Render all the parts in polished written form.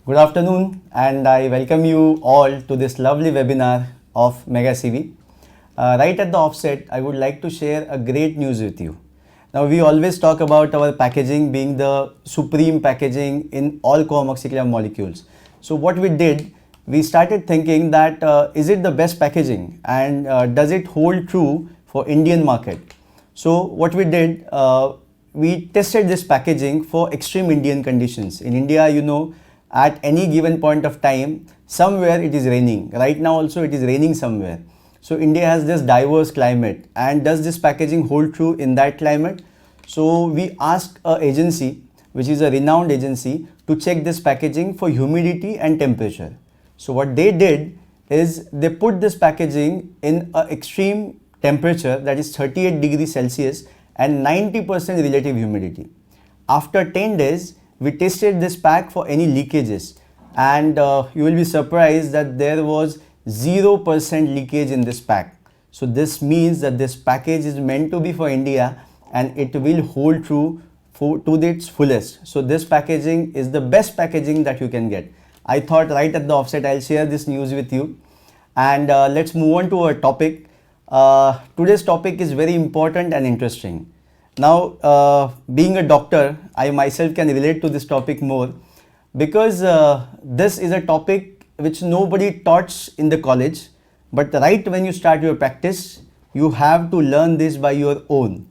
Good afternoon, and I welcome you all to this lovely webinar of Mega CV. Right at the offset, I would like to share a great news with you. Now, we always talk about our packaging being the supreme packaging in all co-amoxiclav molecules. So what we did, we started thinking that is it the best packaging, and does it hold true for Indian market? So what we did, we tested this packaging for extreme Indian conditions. In India, at any given point of time, somewhere it is raining. Right now also it is raining somewhere. So India has this diverse climate, and does this packaging hold true in that climate? So we asked an agency, which is a renowned agency, to check this packaging for humidity and temperature. So what they did is they put this packaging in an extreme temperature, that is 38 degrees Celsius and 90% relative humidity. After 10 days, we tested this pack for any leakages, and you will be surprised that there was 0% leakage in this pack. So this means that this package is meant to be for India, and it will hold true to its fullest. So this packaging is the best packaging that you can get. I thought right at the offset I'll share this news with you, and let's move on to our topic. Today's topic is very important and interesting. Now, being a doctor, I myself can relate to this topic more, because this is a topic which nobody taught in the college, but right when you start your practice, you have to learn this by your own.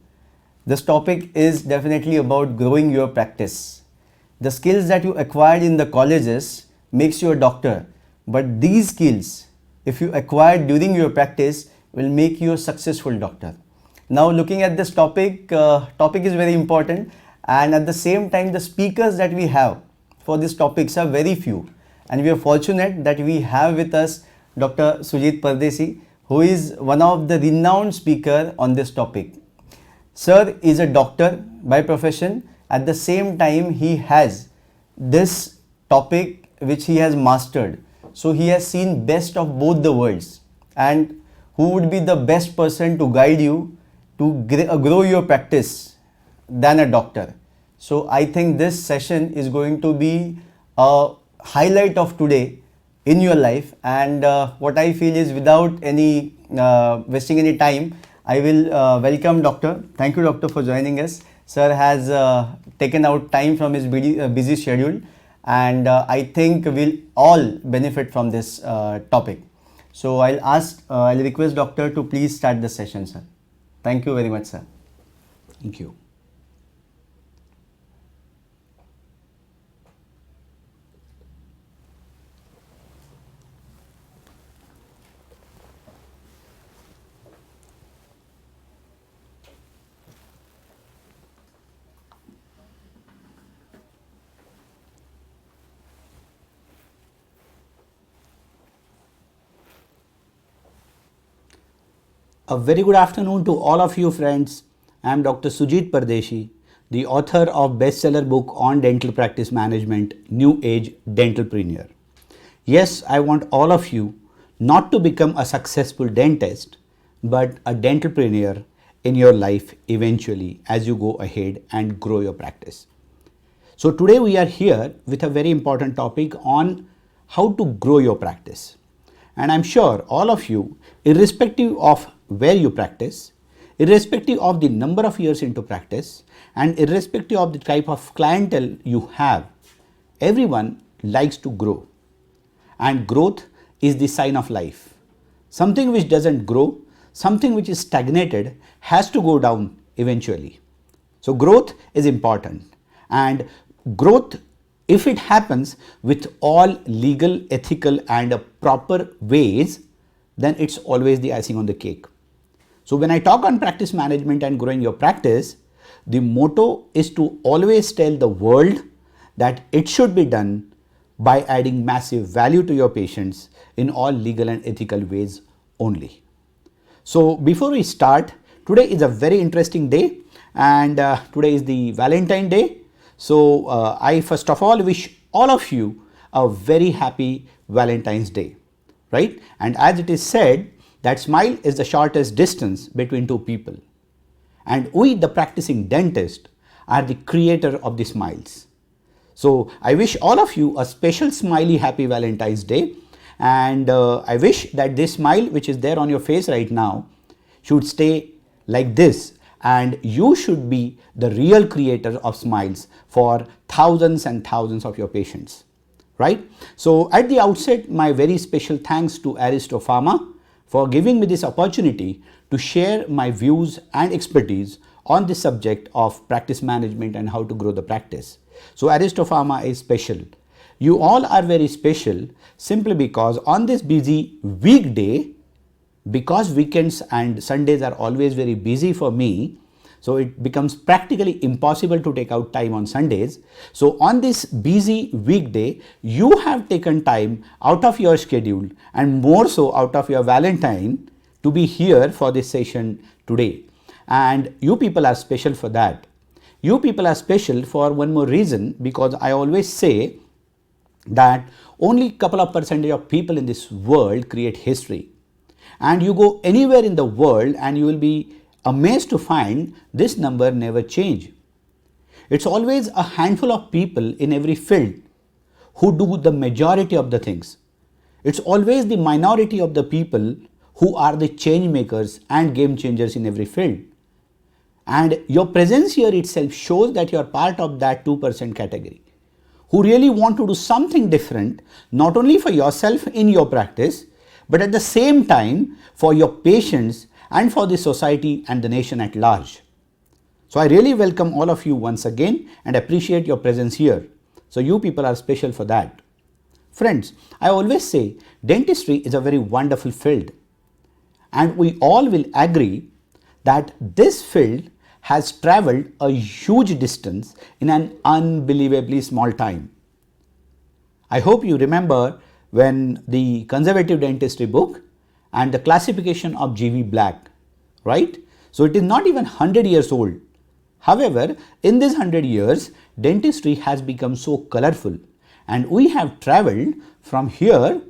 This topic is definitely about growing your practice. The skills that you acquired in the colleges makes you a doctor, but these skills, if you acquired during your practice, will make you a successful doctor. Now, looking at this topic, topic is very important, and at the same time the speakers that we have for these topics are very few, and we are fortunate that we have with us Dr. Sujit Pardeshi, who is one of the renowned speaker on this topic. Sir is a doctor by profession. At the same time, he has this topic which he has mastered. So he has seen best of both the worlds, and who would be the best person to guide you to grow your practice than a doctor. So I think this session is going to be a highlight of today in your life, and what I feel is, without any wasting any time, I will welcome Doctor. Thank you, Doctor, for joining us. Sir has taken out time from his busy schedule, and I think we'll all benefit from this topic. So I'll request Doctor to please start the session, sir. Thank you very much, sir. Thank you. A very good afternoon to all of you friends. I am Dr. Sujit Pardeshi, the author of bestseller book on dental practice management, New Age Dentalpreneur. Yes, I want all of you not to become a successful dentist, but a dentalpreneur in your life eventually as you go ahead and grow your practice. So today we are here with a very important topic on how to grow your practice. And I'm sure all of you, irrespective of where you practice, irrespective of the number of years into practice, and irrespective of the type of clientele you have, everyone likes to grow. And growth is the sign of life. Something which doesn't grow, something which is stagnated, has to go down eventually. So growth is important, and growth, if it happens with all legal, ethical and proper ways, then it's always the icing on the cake. So when I talk on practice management and growing your practice, the motto is to always tell the world that it should be done by adding massive value to your patients in all legal and ethical ways only. So before we start, today is a very interesting day, and today is the Valentine day. So I first of all wish all of you a very happy Valentine's Day, right? And as it is said, that smile is the shortest distance between two people. And we, the practicing dentist, are the creator of the smiles. So I wish all of you a special smiley happy Valentine's Day, and I wish that this smile which is there on your face right now should stay like this, and you should be the real creator of smiles for thousands and thousands of your patients, right? So at the outset, my very special thanks to Aristo Pharma for giving me this opportunity to share my views and expertise on the subject of practice management and how to grow the practice. So Aristo Pharma is special. You all are very special simply because on this busy weekday, because weekends and Sundays are always very busy for me, so it becomes practically impossible to take out time on Sundays. So on this busy weekday, you have taken time out of your schedule and more so out of your Valentine to be here for this session today. And you people are special for that. You people are special for one more reason, because I always say that only couple of percentage of people in this world create history. And you go anywhere in the world and you will be amazed to find this number never change. It's always a handful of people in every field who do the majority of the things. It's always the minority of the people who are the change makers and game changers in every field. And your presence here itself shows that you are part of that 2% category who really want to do something different, not only for yourself in your practice, but at the same time for your patients and for the society and the nation at large. So I really welcome all of you once again and appreciate your presence here. So you people are special for that. Friends, I always say dentistry is a very wonderful field, and we all will agree that this field has traveled a huge distance in an unbelievably small time. I hope you remember when the conservative dentistry book and the classification of G.V. Black, right? So it is not even 100 years old. However, in this 100 years, dentistry has become so colorful, and we have traveled from here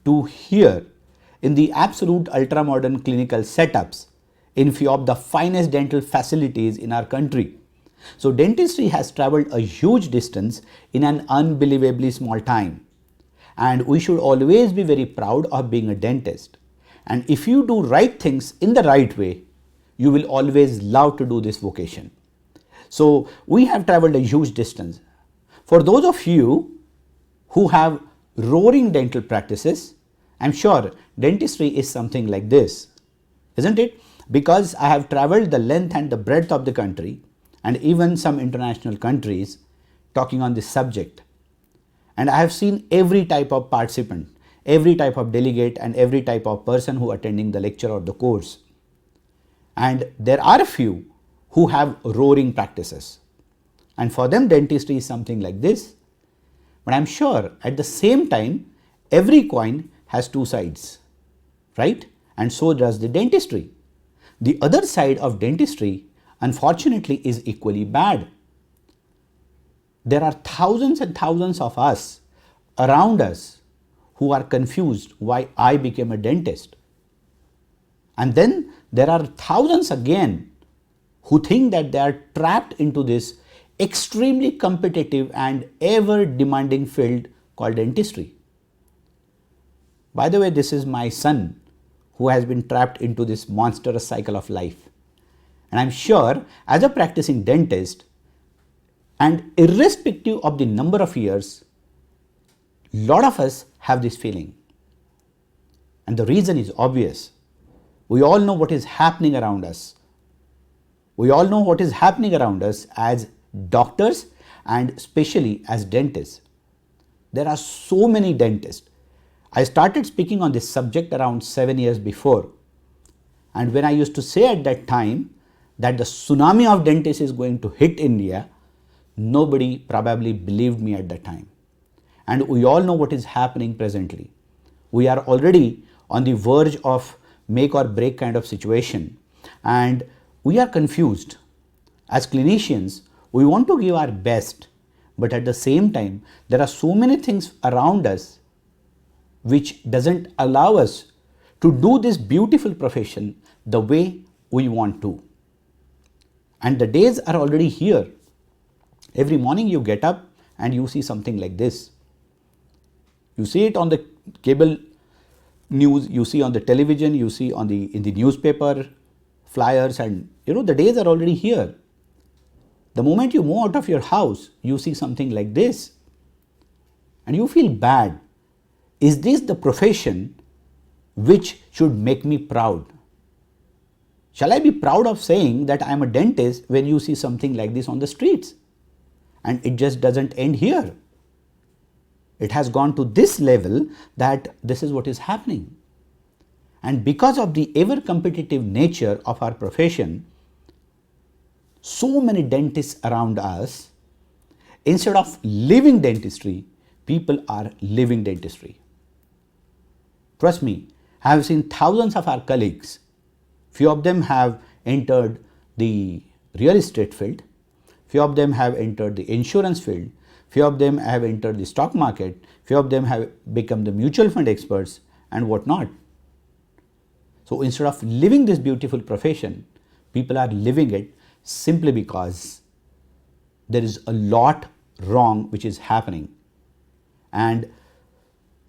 to here in the absolute ultra-modern clinical setups in few of the finest dental facilities in our country. So dentistry has traveled a huge distance in an unbelievably small time, and we should always be very proud of being a dentist. And if you do right things in the right way, you will always love to do this vocation. So we have traveled a huge distance. For those of you who have roaring dental practices, I'm sure dentistry is something like this, isn't it? Because I have traveled the length and the breadth of the country and even some international countries talking on this subject. And I have seen every type of participant, every type of delegate, and every type of person who attending the lecture or the course. And there are a few who have roaring practices, and for them dentistry is something like this. But I'm sure at the same time, every coin has two sides, right? And so does the dentistry. The other side of dentistry, unfortunately, is equally bad. There are thousands and thousands of us around us who are confused why I became a dentist. And then there are thousands again who think that they are trapped into this extremely competitive and ever demanding field called dentistry. By the way, this is my son who has been trapped into this monstrous cycle of life. And I'm sure as a practicing dentist, and irrespective of the number of years, a lot of us have this feeling. And the reason is obvious. We all know what is happening around us. We all know what is happening around us as doctors and especially as dentists. There are so many dentists. I started speaking on this subject around 7 years before. And when I used to say at that time that the tsunami of dentists is going to hit India, nobody probably believed me at that time. And we all know what is happening presently. We are already on the verge of make or break kind of situation, and we are confused. As clinicians, we want to give our best, but at the same time, there are so many things around us which doesn't allow us to do this beautiful profession the way we want to. And the days are already here. Every morning you get up and you see something like this. You see it on the cable news, you see on the television, you see on in the newspaper, flyers, and the days are already here. The moment you move out of your house, you see something like this and you feel bad. Is this the profession which should make me proud? Shall I be proud of saying that I am a dentist when you see something like this on the streets? And it just doesn't end here. It has gone to this level that this is what is happening. And because of the ever competitive nature of our profession, so many dentists around us, instead of living dentistry, people are living dentistry. Trust me, I have seen thousands of our colleagues. Few of them have entered the real estate field. Few of them have entered the insurance field. Few of them have entered the stock market. Few of them have become the mutual fund experts and whatnot. So instead of living this beautiful profession, people are living it simply because there is a lot wrong which is happening. And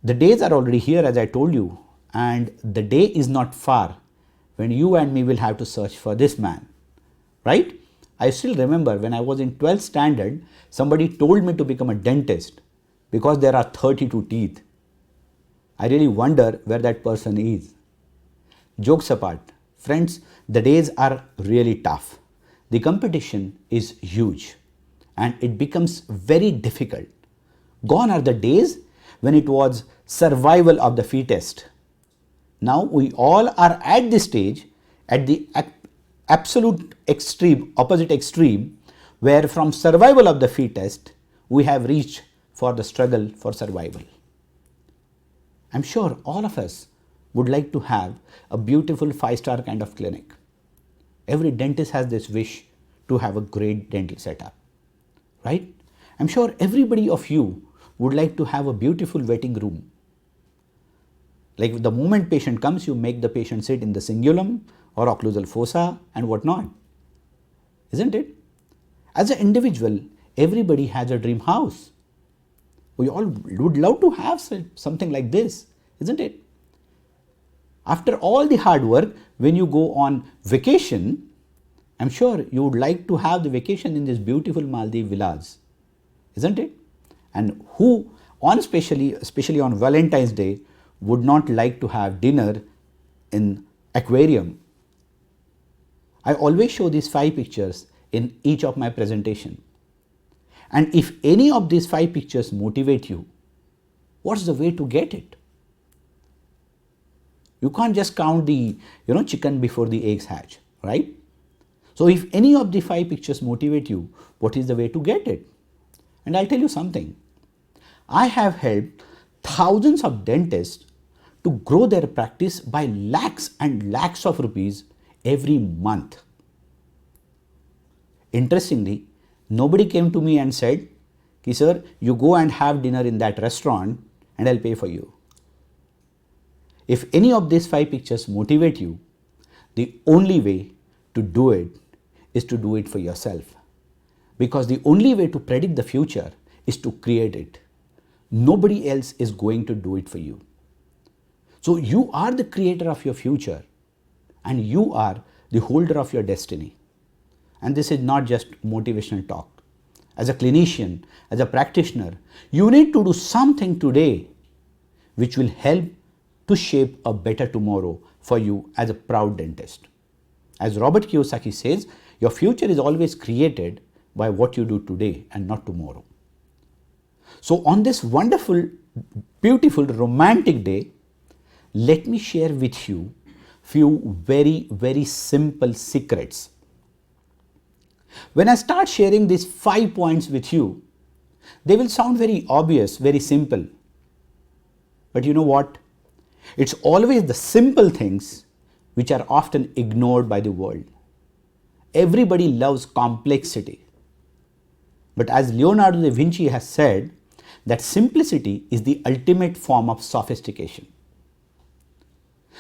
the days are already here, as I told you, and the day is not far when you and me will have to search for this man, right? I still remember when I was in 12th standard, somebody told me to become a dentist because there are 32 teeth. I really wonder where that person is. Jokes apart, friends, the days are really tough. The competition is huge and it becomes very difficult. Gone are the days when it was survival of the fittest. Now we all are at this stage, at the absolute extreme, opposite extreme, where from survival of the fittest, we have reached for the struggle for survival. I'm sure all of us would like to have a beautiful 5-star kind of clinic. Every dentist has this wish to have a great dental setup, right? I'm sure everybody of you would like to have a beautiful waiting room. Like the moment patient comes, you make the patient sit in the cingulum or occlusal fossa and whatnot, isn't it? As an individual, everybody has a dream house. We all would love to have something like this, isn't it? After all the hard work, when you go on vacation, I'm sure you would like to have the vacation in these beautiful Maldive villas, isn't it? And who, especially on Valentine's Day, would not like to have dinner in Aquarium? I always show these 5 pictures in each of my presentation. And if any of these 5 pictures motivate you, what's the way to get it? You can't just count the chicken before the eggs hatch, right? So if any of the 5 pictures motivate you, what is the way to get it? And I'll tell you something. I have helped thousands of dentists to grow their practice by lakhs and lakhs of rupees every month. Interestingly, nobody came to me and said, "Ki sir, you go and have dinner in that restaurant and I'll pay for you." If any of these 5 pictures motivate you, the only way to do it is to do it for yourself. Because the only way to predict the future is to create it. Nobody else is going to do it for you. So you are the creator of your future and you are the holder of your destiny. And this is not just motivational talk. As a clinician, as a practitioner, you need to do something today which will help to shape a better tomorrow for you as a proud dentist. As Robert Kiyosaki says, your future is always created by what you do today and not tomorrow. So on this wonderful, beautiful, romantic day, let me share with you few very, very simple secrets. When I start sharing these 5 points with you, they will sound very obvious, very simple. But you know what? It's always the simple things which are often ignored by the world. Everybody loves complexity. But as Leonardo da Vinci has said, that simplicity is the ultimate form of sophistication.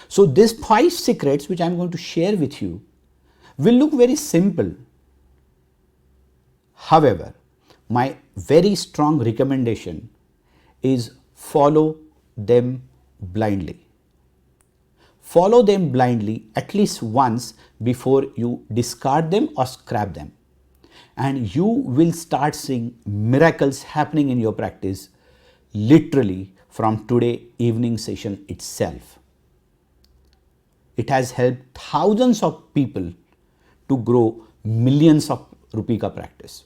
So these 5 secrets which I am going to share with you will look very simple. However, my very strong recommendation is follow them blindly. Follow them blindly at least once before you discard them or scrap them. And you will start seeing miracles happening in your practice literally from today evening session itself. It has helped thousands of people to grow millions of rupee ka practice.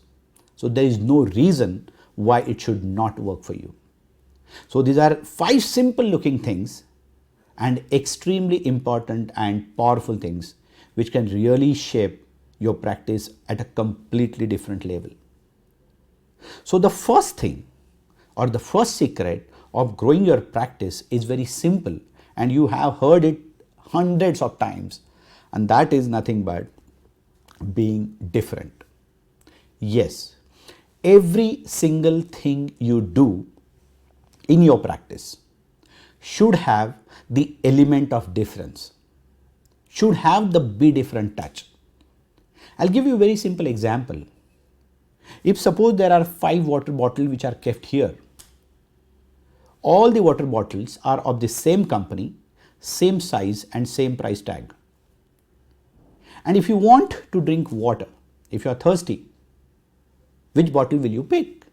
So there is no reason why it should not work for you. So these are 5 simple looking things and extremely important and powerful things which can really shape your practice at a completely different level. So the first thing or the first secret of growing your practice is very simple, and you have heard it hundreds of times, and that is nothing but being different. Yes, every single thing you do in your practice should have the element of difference, should have the be different touch. I'll give you a very simple example. If suppose there are 5 water bottles which are kept here, all the water bottles are of the same company, same size and same price tag. And if you want to drink water, if you are thirsty, which bottle will you pick?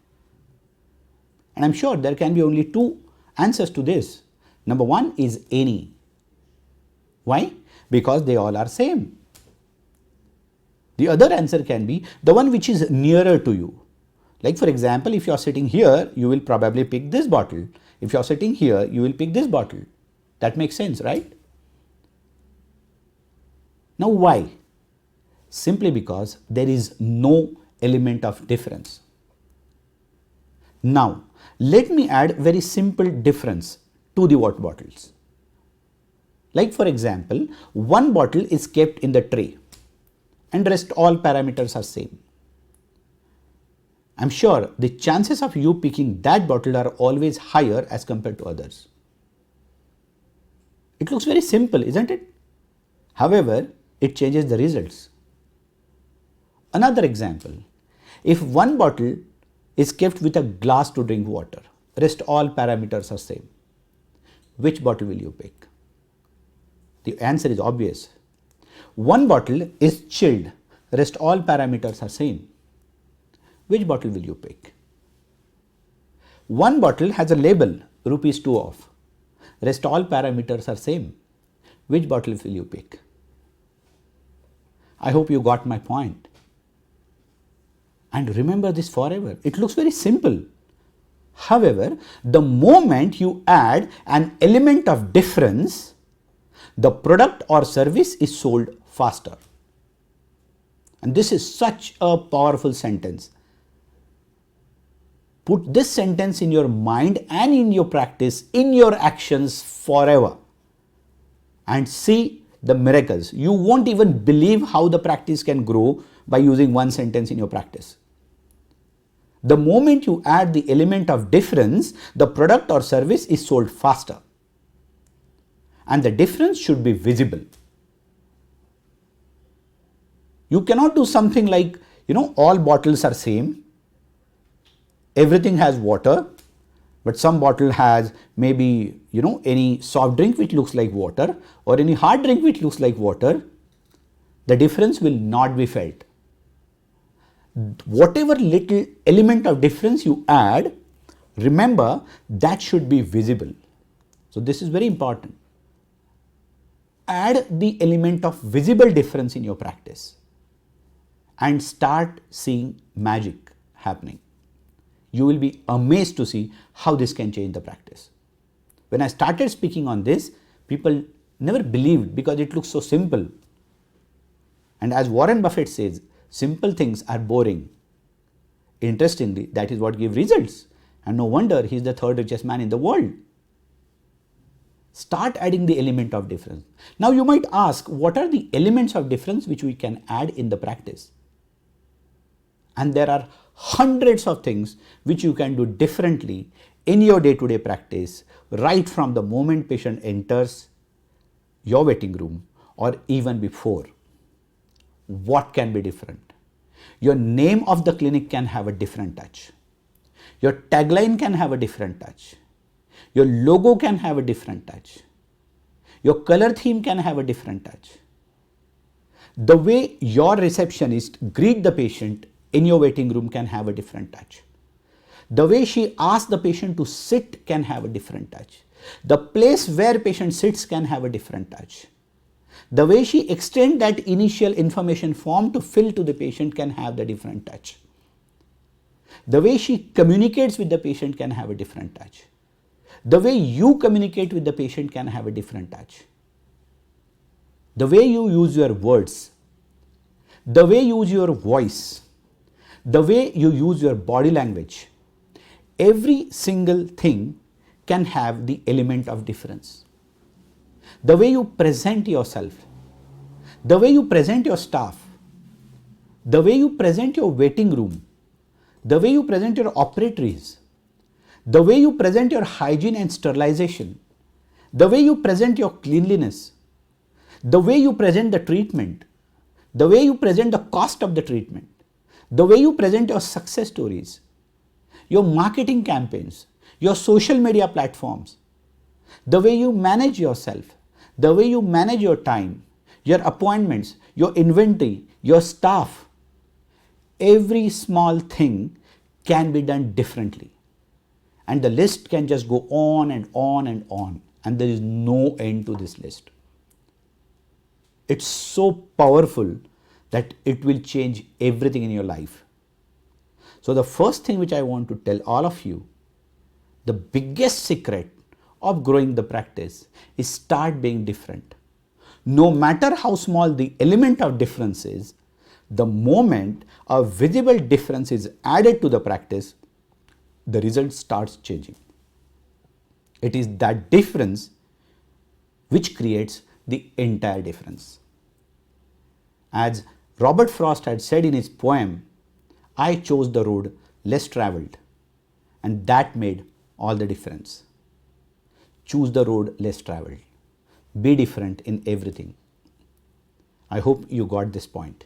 And I'm sure there can be only 2 answers to this. Number 1 is any. Why? Because they all are same. The other answer can be the one which is nearer to you. Like for example, if you are sitting here, you will probably pick this bottle. If you are sitting here, you will pick this bottle. That makes sense, right? Now why? Simply because there is no element of difference. Now let me add very simple difference to the water bottles. Like for example, one bottle is kept in the tray and rest all parameters are same. I'm sure the chances of you picking that bottle are always higher as compared to others. It looks very simple, isn't it? However, it changes the results. Another example, if one bottle is kept with a glass to drink water, rest all parameters are same, which bottle will you pick? The answer is obvious. One bottle is chilled, rest all parameters are same. Which bottle will you pick? One bottle has a label, rupees 2 off. Rest all parameters are same. Which bottle will you pick? I hope you got my point. And remember this forever. It looks very simple. However, the moment you add an element of difference, the product or service is sold faster. And this is such a powerful sentence. Put this sentence in your mind and in your practice, in your actions forever, and see the miracles. You won't even believe how the practice can grow by using one sentence in your practice. The moment you add the element of difference, the product or service is sold faster. And the difference should be visible. You cannot do something like, all bottles are same. Everything has water, but some bottle has maybe, any soft drink which looks like water or any hard drink which looks like water. The difference will not be felt. Whatever little element of difference you add, remember that should be visible. So this is very important. Add the element of visible difference in your practice and start seeing magic happening. You will be amazed to see how this can change the practice. When I started speaking on this, people never believed because it looks so simple. And as Warren Buffett says, simple things are boring. Interestingly, that is what gives results. And no wonder he is the 3rd richest man in the world. Start adding the element of difference. Now you might ask, what are the elements of difference which we can add in the practice? And there are hundreds of things which you can do differently in your day-to-day practice, right from the moment patient enters your waiting room or even before. What can be different? Your name of the clinic can have a different touch. Your tagline can have a different touch. Your logo can have a different touch. Your color theme can have a different touch. The way your receptionist greet the patient in your waiting room can have a different touch. The way she asks the patient to sit can have a different touch. The place where patient sits can have a different touch. The way she extends that initial information form to fill to the patient can have the different touch. The way she communicates with the patient can have a different touch. The way you communicate with the patient can have a different touch. The way you use your words, the way you use your voice, the way you use your body language, every single thing can have the element of difference. The way you present yourself, the way you present your staff, the way you present your waiting room, the way you present your operatories, the way you present your hygiene and sterilization, the way you present your cleanliness, the way you present the treatment, the way you present the cost of the treatment, the way you present your success stories, your marketing campaigns, your social media platforms, the way you manage yourself, the way you manage your time, your appointments, your inventory, your staff, every small thing can be done differently. And the list can just go on and on and on, and there is no end to this list. It's so powerful that it will change everything in your life. So the first thing which I want to tell all of you, the biggest secret of growing the practice is start being different. No matter how small the element of difference is, the moment a visible difference is added to the practice, the result starts changing. It is that difference which creates the entire difference. As Robert Frost had said in his poem, I chose the road less traveled, and that made all the difference. Choose the road less traveled. Be different in everything. I hope you got this point.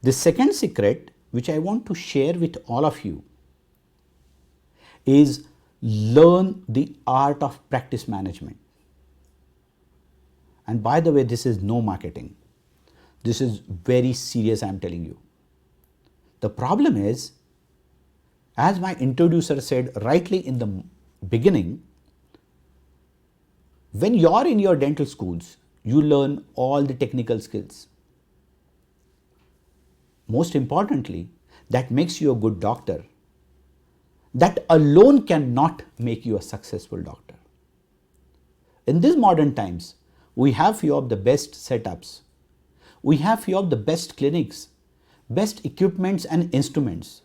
The second secret which I want to share with all of you is learn the art of practice management. And by the way, this is no marketing. This is very serious, I am telling you. The problem is, as my introducer said rightly in the beginning, when you are in your dental schools, you learn all the technical skills. Most importantly, that makes you a good doctor. That alone cannot make you a successful doctor. In these modern times, we have few of the best setups. We have few of the best clinics, best equipments and instruments.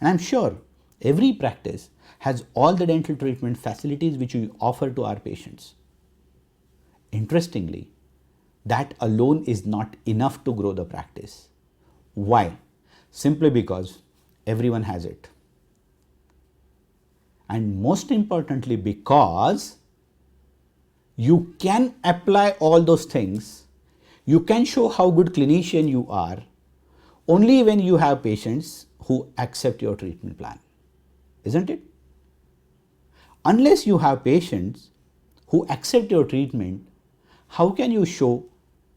And I'm sure every practice has all the dental treatment facilities which we offer to our patients. Interestingly, that alone is not enough to grow the practice. Why? Simply because everyone has it. And most importantly, because you can apply all those things, you can show how good clinician you are only when you have patients who accept your treatment plan, isn't it? Unless you have patients who accept your treatment, how can you show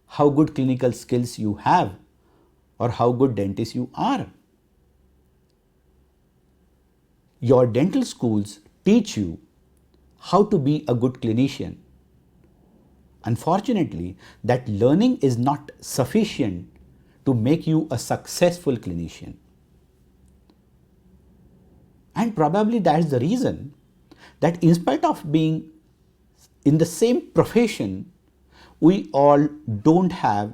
how good clinical skills you have or how good dentist you are? Your dental schools teach you how to be a good clinician. Unfortunately, that learning is not sufficient to make you a successful clinician. And probably that's the reason that in spite of being in the same profession, we all don't have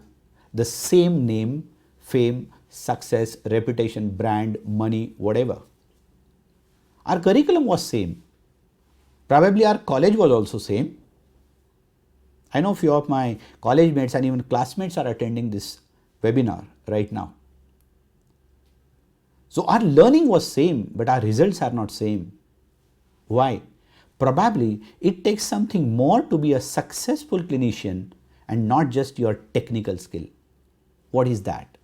the same name, fame, success, reputation, brand, money, whatever. Our curriculum was same. Probably our college was also same. I know few of my college mates and even classmates are attending this webinar right now. So our learning was same, but our results are not same. Why? Probably it takes something more to be a successful clinician and not just your technical skill. What is that?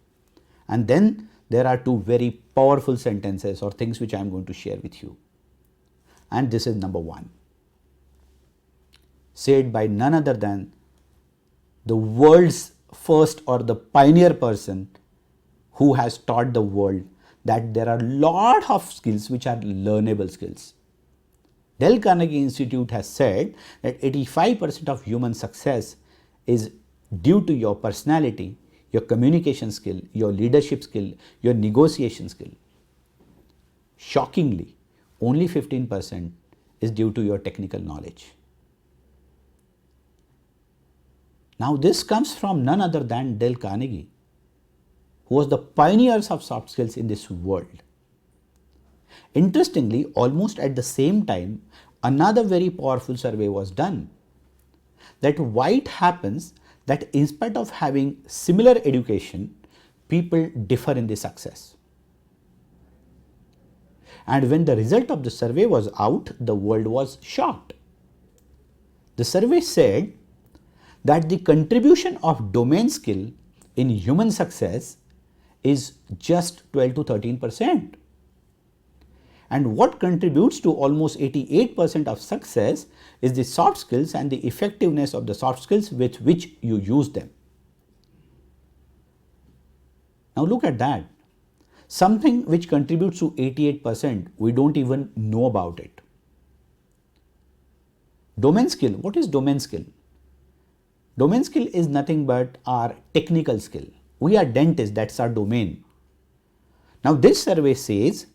And then there are two very powerful sentences or things which I am going to share with you. And this is number one, said by none other than the world's first or the pioneer person who has taught the world that there are lot of skills which are learnable skills. Dale Carnegie Institute has said that 85% of human success is due to your personality, your communication skill, your leadership skill, your negotiation skill. Shockingly, only 15% is due to your technical knowledge. Now this comes from none other than Dale Carnegie, who was the pioneers of soft skills in this world. Interestingly, almost at the same time, another very powerful survey was done, that why it happens that in spite of having similar education, people differ in the success. And when the result of the survey was out, the world was shocked. The survey said that the contribution of domain skill in human success is just 12 to 13%. And what contributes to almost 88% of success is the soft skills and the effectiveness of the soft skills with which you use them. Now look at that. Something which contributes to 88%, we don't even know about it. Domain skill. What is domain skill? Domain skill is nothing but our technical skill. We are dentists, that's our domain. Now this survey says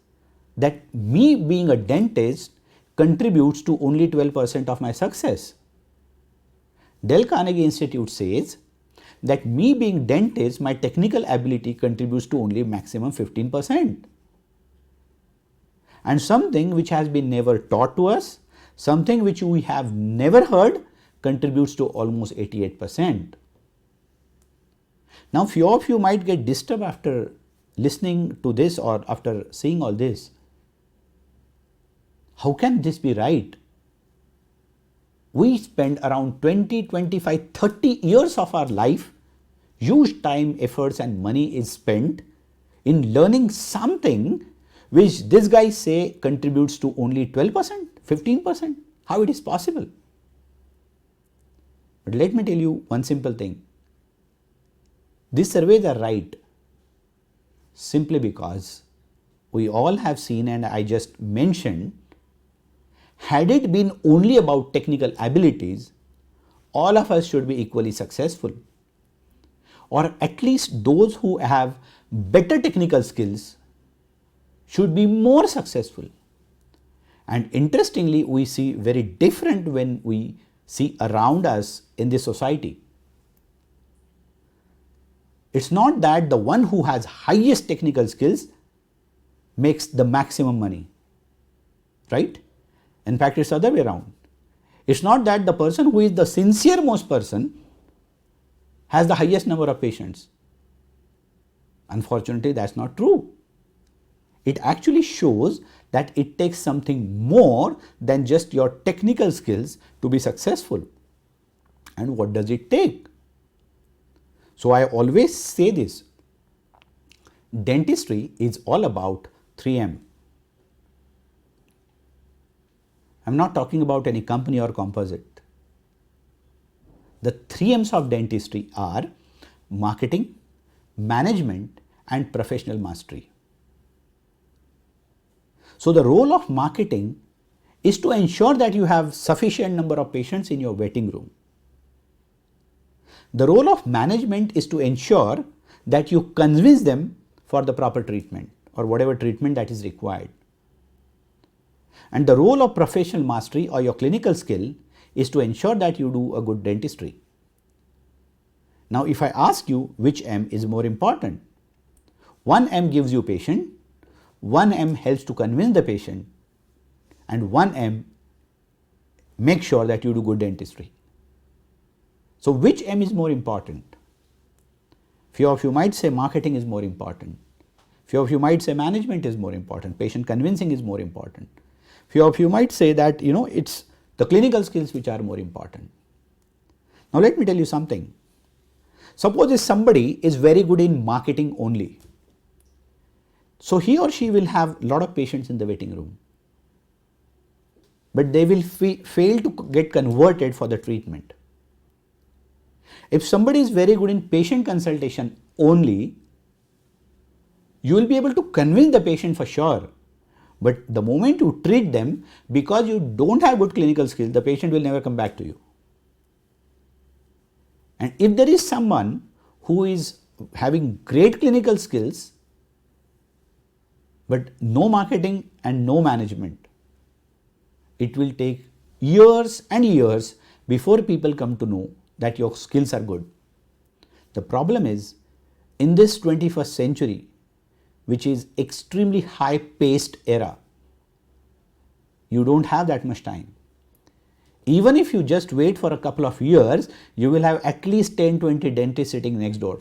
that me being a dentist contributes to only 12% of my success. Dale Carnegie Institute says that me being dentist, my technical ability contributes to only maximum 15%. And something which has been never taught to us, something which we have never heard, contributes to almost 88%. Now few of you might get disturbed after listening to this or after seeing all this. How can this be right? We spend around 20, 25, 30 years of our life, huge time, efforts and money is spent in learning something which this guy say contributes to only 12%, 15%. How it is possible? But let me tell you one simple thing. These surveys are right simply because we all have seen, and I just mentioned, had it been only about technical abilities, all of us should be equally successful. Or at least those who have better technical skills should be more successful. And interestingly, we see very different when we see around us in this society. It's not that the one who has highest technical skills makes the maximum money, right? In fact, it's the other way around. It's not that the person who is the sincere most person has the highest number of patients. Unfortunately, that's not true. It actually shows that it takes something more than just your technical skills to be successful. And what does it take? So I always say this, dentistry is all about 3M. I'm not talking about any company or composite. The 3Ms of dentistry are marketing, management and professional mastery. So the role of marketing is to ensure that you have sufficient number of patients in your waiting room. The role of management is to ensure that you convince them for the proper treatment or whatever treatment that is required. And the role of professional mastery or your clinical skill is to ensure that you do a good dentistry. Now, if I ask you which M is more important, one M gives you patient, one M helps to convince the patient, and one M makes sure that you do good dentistry. So which M is more important? Few of you might say marketing is more important. Few of you might say management is more important. Patient convincing is more important. Few of you might say that, it's the clinical skills which are more important. Now let me tell you something. Suppose if somebody is very good in marketing only, So he or she will have a lot of patients in the waiting room, but they will fail to get converted for the treatment. If somebody is very good in patient consultation only, you will be able to convince the patient for sure. But the moment you treat them, because you don't have good clinical skills, the patient will never come back to you. And if there is someone who is having great clinical skills, but no marketing and no management, it will take years and years before people come to know that your skills are good. The problem is, in this 21st century, which is extremely high-paced era, you don't have that much time. Even if you just wait for a couple of years, you will have at least 10-20 dentists sitting next door.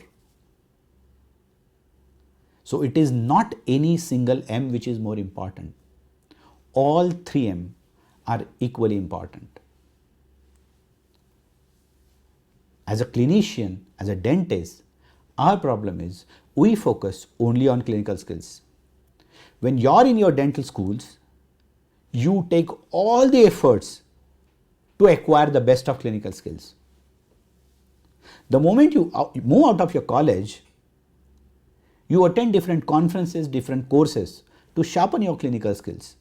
So it is not any single M which is more important. All 3M are equally important. As a clinician, as a dentist, our problem is we focus only on clinical skills. When you're in your dental schools, you take all the efforts to acquire the best of clinical skills. The moment you move out of your college, you attend different conferences, different courses to sharpen your clinical skills.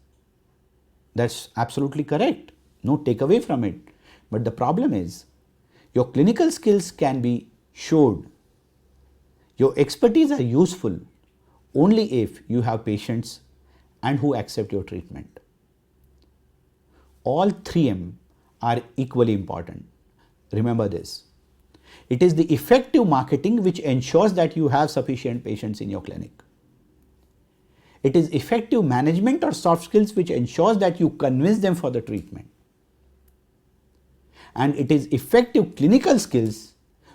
That's absolutely correct. No takeaway from it. But the problem is, your clinical skills can be showed. Your expertise are useful only if you have patients and who accept your treatment. All 3M are equally important. Remember this. It is the effective marketing which ensures that you have sufficient patients in your clinic. It is effective management or soft skills which ensures that you convince them for the treatment. And it is effective clinical skills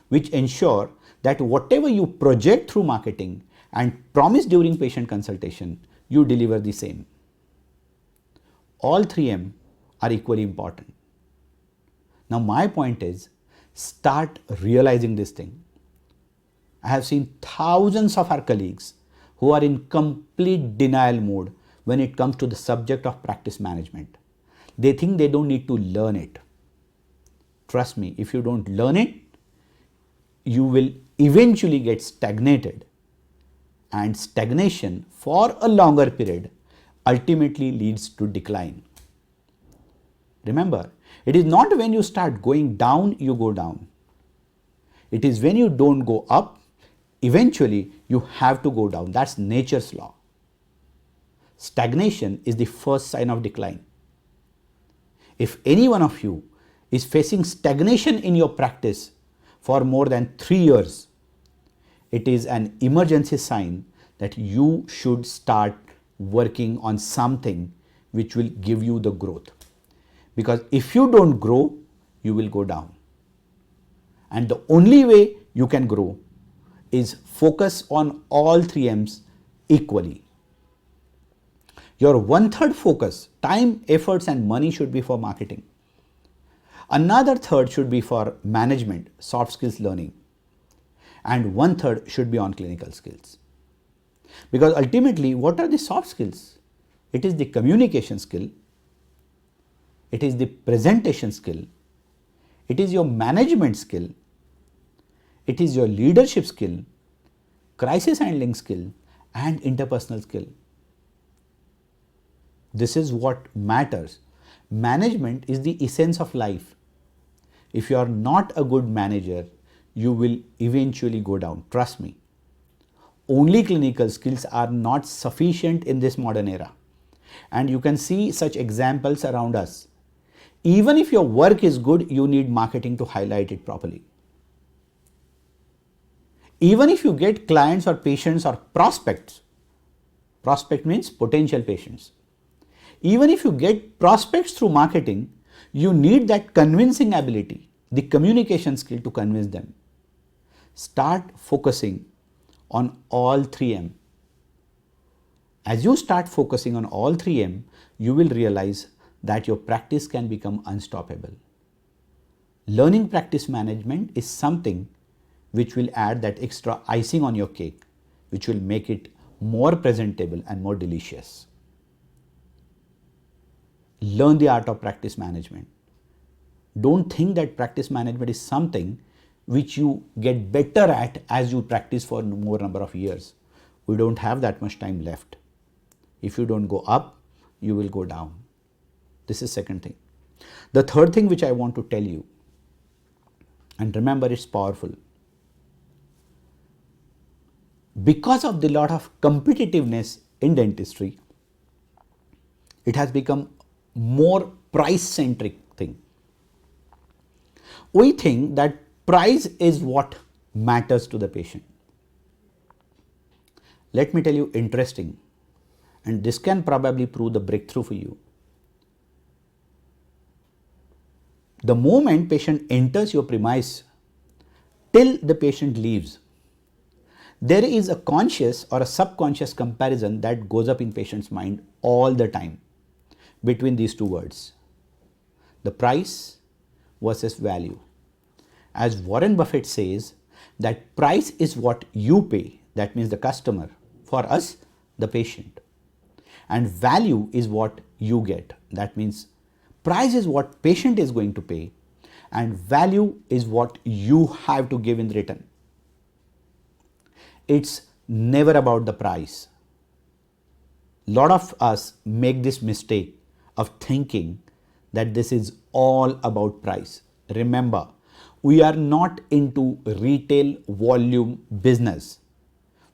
which ensure that whatever you project through marketing and promise during patient consultation, you deliver the same. All 3M are equally important. Now my point is, start realizing this thing. I have seen thousands of our colleagues who are in complete denial mode when it comes to the subject of practice management. They think they don't need to learn it. Trust me, if you don't learn it, you will eventually get stagnated, and stagnation for a longer period ultimately leads to decline. Remember, it is not when you start going down, you go down. It is when you don't go up, eventually you have to go down. That's nature's law. Stagnation is the first sign of decline. If any one of you is facing stagnation in your practice for more than 3 years, it is an emergency sign that you should start working on something which will give you the growth. Because if you don't grow, you will go down. And the only way you can grow is focus on all 3Ms equally. Your 1/3 focus, time, efforts and money should be for marketing. Another third should be for management, soft skills learning. And 1/3 should be on clinical skills. Because ultimately, what are the soft skills? It is the communication skill. It is the presentation skill. It is your management skill. It is your leadership skill, crisis handling skill, and interpersonal skill. This is what matters. Management is the essence of life. If you are not a good manager, you will eventually go down. Trust me. Only clinical skills are not sufficient in this modern era. And you can see such examples around us. Even if your work is good, you need marketing to highlight it properly. Even if you get clients or patients or prospects, prospect means potential patients. Even if you get prospects through marketing, you need that convincing ability, the communication skill to convince them. Start focusing on all 3M. As you start focusing on all 3M, you will realize that your practice can become unstoppable. Learning practice management is something which will add that extra icing on your cake, which will make it more presentable and more delicious. Learn the art of practice management. Don't think that practice management is something which you get better at as you practice for more number of years. We don't have that much time left. If you don't go up, you will go down. This is second thing. The third thing which I want to tell you, and remember it's powerful. Because of the lot of competitiveness in dentistry, it has become more price-centric thing. We think that price is what matters to the patient. Let me tell you interesting, and this can probably prove the breakthrough for you. The moment patient enters your premise till the patient leaves, there is a conscious or a subconscious comparison that goes up in patient's mind all the time between these two words, the price versus value. As Warren Buffett says, that price is what you pay, that means the customer, for us, the patient. And value is what you get, that means price is what patient is going to pay and value is what you have to give in return. It's never about the price. Lot of us make this mistake of thinking that this is all about price. Remember, we are not into retail volume business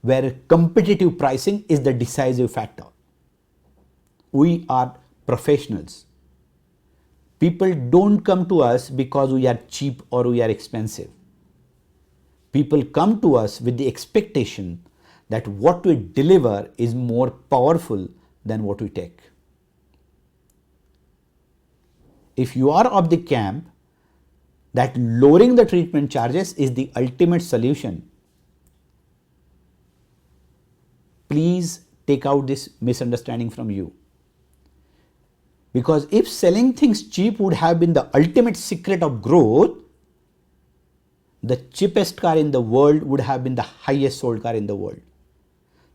where competitive pricing is the decisive factor. We are professionals. People don't come to us because we are cheap or we are expensive. People come to us with the expectation that what we deliver is more powerful than what we take. If you are of the camp that lowering the treatment charges is the ultimate solution, please take out this misunderstanding from you. Because if selling things cheap would have been the ultimate secret of growth, the cheapest car in the world would have been the highest sold car in the world.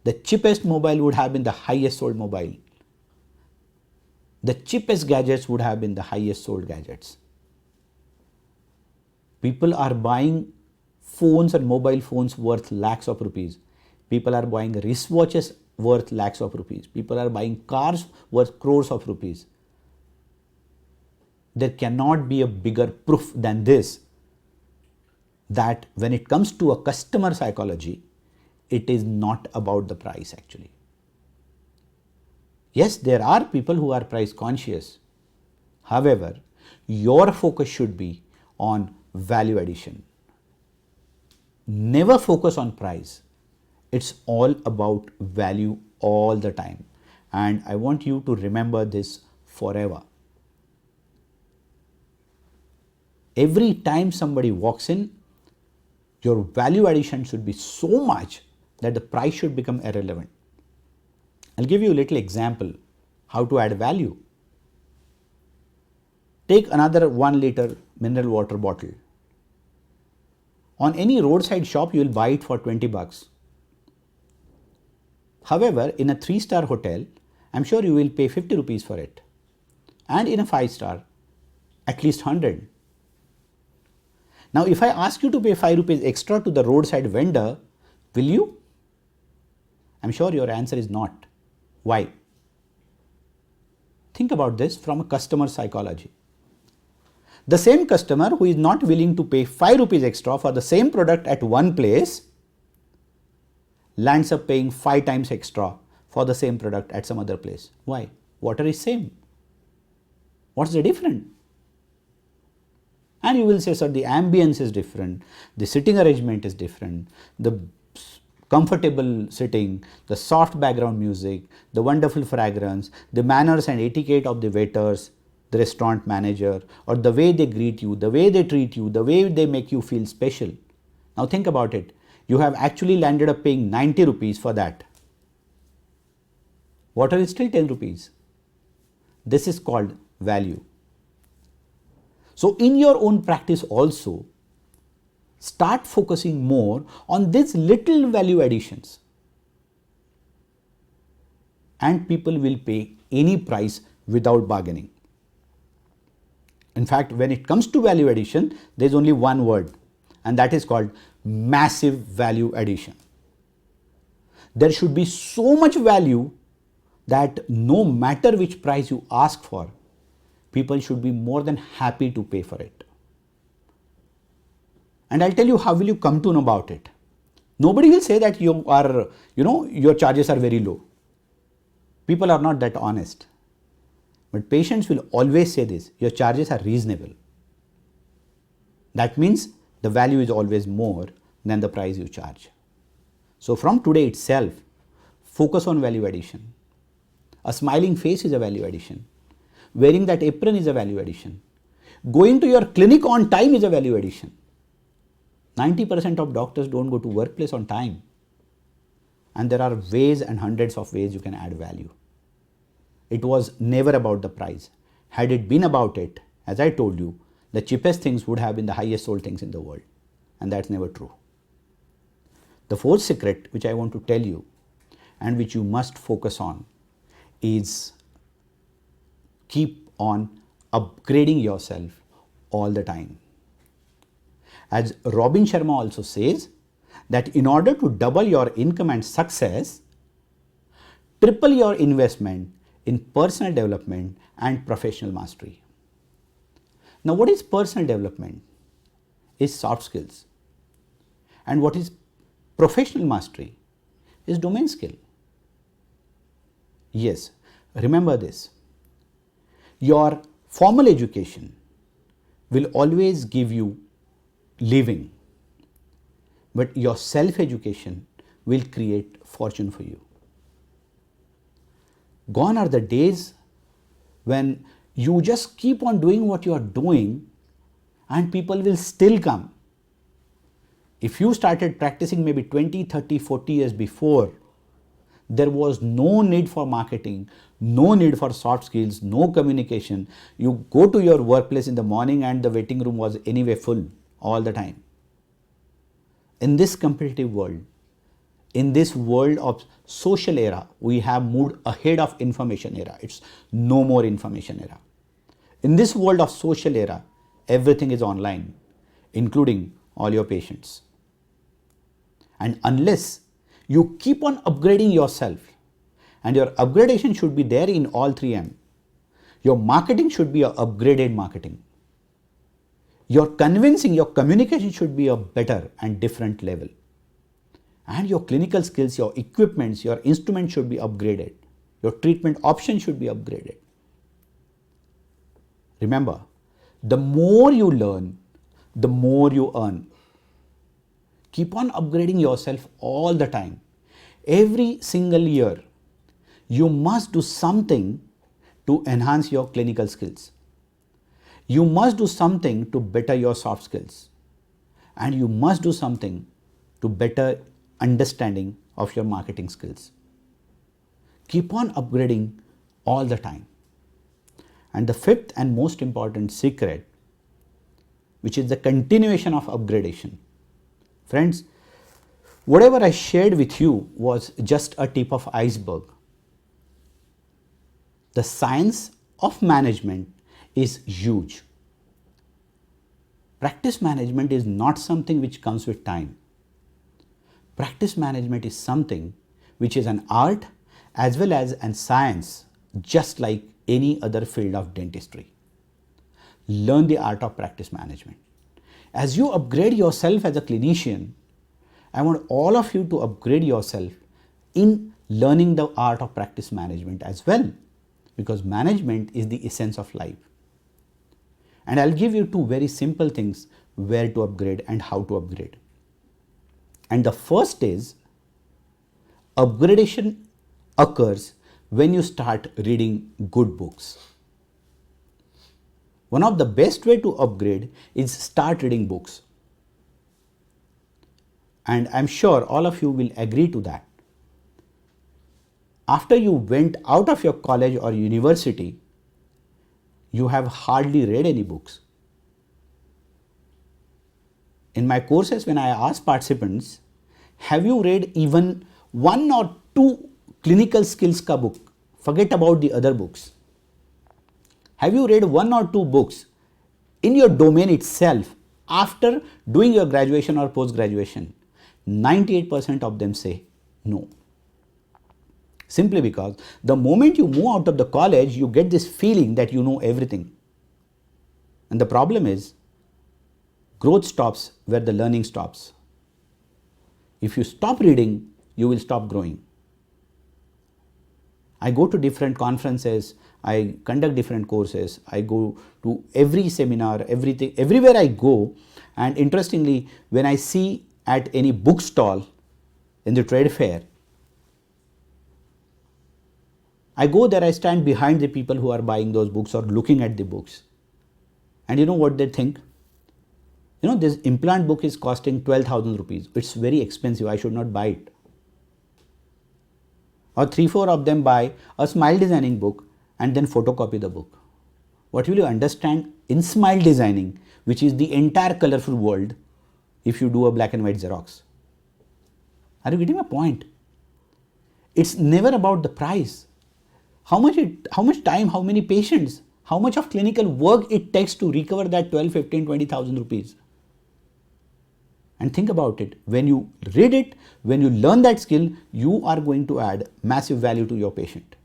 The cheapest mobile would have been the highest sold mobile. The cheapest gadgets would have been the highest sold gadgets. People are buying phones and mobile phones worth lakhs of rupees. People are buying wristwatches worth lakhs of rupees. People are buying cars worth crores of rupees. There cannot be a bigger proof than this, that when it comes to a customer psychology, it is not about the price actually. Yes, there are people who are price conscious. However, your focus should be on value addition. Never focus on price. It's all about value all the time. And I want you to remember this forever. Every time somebody walks in, your value addition should be so much that the price should become irrelevant. I'll give you a little example how to add value. Take another 1 liter mineral water bottle. On any roadside shop, you will buy it for 20 bucks. However, in a 3-star hotel, I'm sure you will pay 50 rupees for it. And in a 5-star, at least 100. Now, if I ask you to pay 5 rupees extra to the roadside vendor, will you? I'm sure your answer is not. Why? Think about this from a customer psychology. The same customer who is not willing to pay 5 rupees extra for the same product at one place lands up paying 5 times extra for the same product at some other place. Why? Water is same. What's the difference? And you will say, sir, the ambience is different, the sitting arrangement is different, the comfortable sitting, the soft background music, the wonderful fragrance, the manners and etiquette of the waiters, the restaurant manager, or the way they greet you, the way they treat you, the way they make you feel special. Now think about it. You have actually landed up paying 90 rupees for that. Water is still 10 rupees. This is called value. So in your own practice also, start focusing more on these little value additions. and people will pay any price without bargaining. In fact, when it comes to value addition, there is only one word, and that is called massive value addition. There should be so much value that no matter which price you ask for, people should be more than happy to pay for it. And I'll tell you how will you come to know about it. Nobody will say that your charges are very low. People are not that honest. But patients will always say this, your charges are reasonable. That means the value is always more than the price you charge. So from today itself, focus on value addition. A smiling face is a value addition. Wearing that apron is a value addition. Going to your clinic on time is a value addition. 90% of doctors don't go to workplace on time. And there are ways and hundreds of ways you can add value. It was never about the price. Had it been about it, as I told you, the cheapest things would have been the highest sold things in the world. And that's never true. The fourth secret which I want to tell you and which you must focus on is keep on upgrading yourself all the time. As Robin Sharma also says, that in order to double your income and success, triple your investment in personal development and professional mastery. Now, what is personal development? Is soft skills. And what is professional mastery? Is domain skill. Yes, remember this. Your formal education will always give you living, but your self-education will create fortune for you. Gone are the days when you just keep on doing what you are doing and people will still come. If you started practicing maybe 20, 30, 40 years before, there was no need for marketing, no need for soft skills, no communication. You go to your workplace in the morning and the waiting room was anyway full all the time. In this competitive world, in this world of social era, we have moved ahead of information era. It's no more information era. In this world of social era, everything is online, including all your patients. And unless you keep on upgrading yourself, and your upgradation should be there in all 3M. Your marketing should be a upgraded marketing. Your convincing, your communication should be a better and different level. And your clinical skills, your equipments, your instruments should be upgraded. Your treatment options should be upgraded. Remember, the more you learn, the more you earn. Keep on upgrading yourself all the time. Every single year, you must do something to enhance your clinical skills. You must do something to better your soft skills. And you must do something to better understanding of your marketing skills. Keep on upgrading all the time. And the fifth and most important secret, which is the continuation of upgradation. Friends, whatever I shared with you was just a tip of iceberg. The science of management is huge. Practice management is not something which comes with time. Practice management is something which is an art as well as a science, just like any other field of dentistry. Learn the art of practice management. As you upgrade yourself as a clinician, I want all of you to upgrade yourself in learning the art of practice management as well, because management is the essence of life. And I'll give you two very simple things where to upgrade and how to upgrade. And the first is, upgradation occurs when you start reading good books. One of the best way to upgrade is start reading books. And I'm sure all of you will agree to that. After you went out of your college or university, you have hardly read any books. In my courses, when I ask participants, have you read even one or two clinical skills ka book? Forget about the other books. Have you read one or two books in your domain itself after doing your graduation or post-graduation? 98% of them say no. Simply because the moment you move out of the college, you get this feeling that you know everything. And the problem is, growth stops where the learning stops. If you stop reading, you will stop growing. I go to different conferences, I conduct different courses, I go to every seminar, everything, everywhere I go, and interestingly, when I see at any bookstall in the trade fair, I go there, I stand behind the people who are buying those books or looking at the books. And you know what they think? You know, this implant book is costing 12,000 rupees. It's very expensive. I should not buy it. Or 3-4 of them buy a smile designing book and then photocopy the book. What will you understand in smile designing, which is the entire colorful world, if you do a black and white Xerox? Are you getting my point? It's never about the price. How much time, how many patients, how much of clinical work it takes to recover that 12, 15, 20,000 rupees. And think about it. When you read it, when you learn that skill, you are going to add massive value to your patient.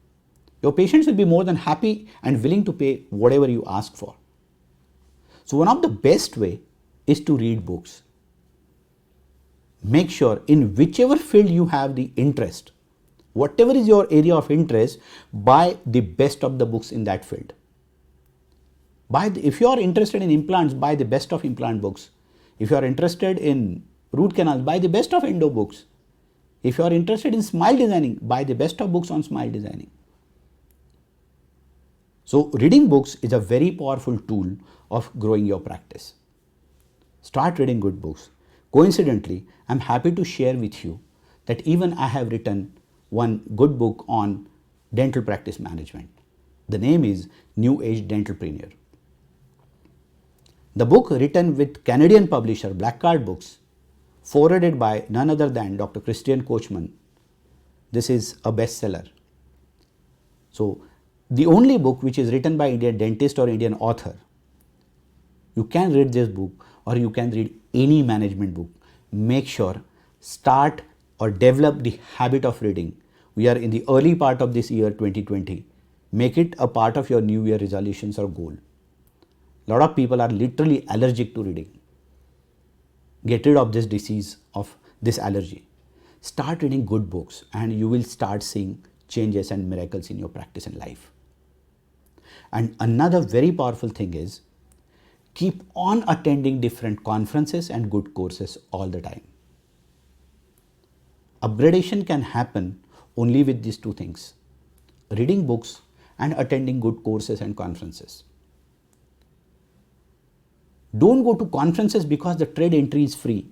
Your patients will be more than happy and willing to pay whatever you ask for. So one of the best way is to read books. Make sure in whichever field you have the interest, whatever is your area of interest, buy the best of the books in that field. If you are interested in implants, buy the best of implant books. If you are interested in root canals, buy the best of endo books. If you are interested in smile designing, buy the best of books on smile designing. So reading books is a very powerful tool of growing your practice. Start reading good books. Coincidentally, I'm happy to share with you that even I have written one good book on dental practice management. The name is New Age Dentalpreneur. The book, written with Canadian publisher Black Card Books, forwarded by none other than Dr. Christian Coachman. This is a bestseller. So the only book which is written by Indian dentist or Indian author. You can read this book or you can read any management book. Make sure, start or develop the habit of reading. We are in the early part of this year 2020. Make it a part of your New Year resolutions or goal. A lot of people are literally allergic to reading. Get rid of this disease, of this allergy. Start reading good books and you will start seeing changes and miracles in your practice and life. And another very powerful thing is, keep on attending different conferences and good courses all the time. Upgradation can happen only with these two things: reading books and attending good courses and conferences. Don't go to conferences because the trade entry is free.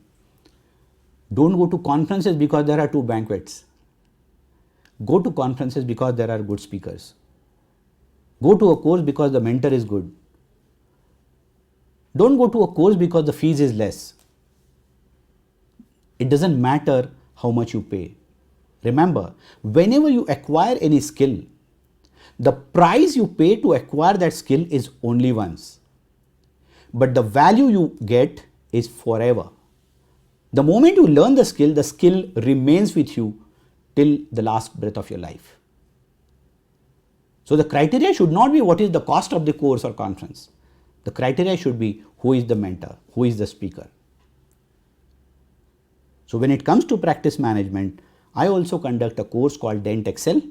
Don't go to conferences because there are 2 banquets. Go to conferences because there are good speakers. Go to a course because the mentor is good. Don't go to a course because the fees is less. It doesn't matter how much you pay. Remember, whenever you acquire any skill, the price you pay to acquire that skill is only once. But the value you get is forever. The moment you learn the skill remains with you till the last breath of your life. So the criteria should not be what is the cost of the course or conference. The criteria should be who is the mentor, who is the speaker. So when it comes to practice management, I also conduct a course called Dent Excel.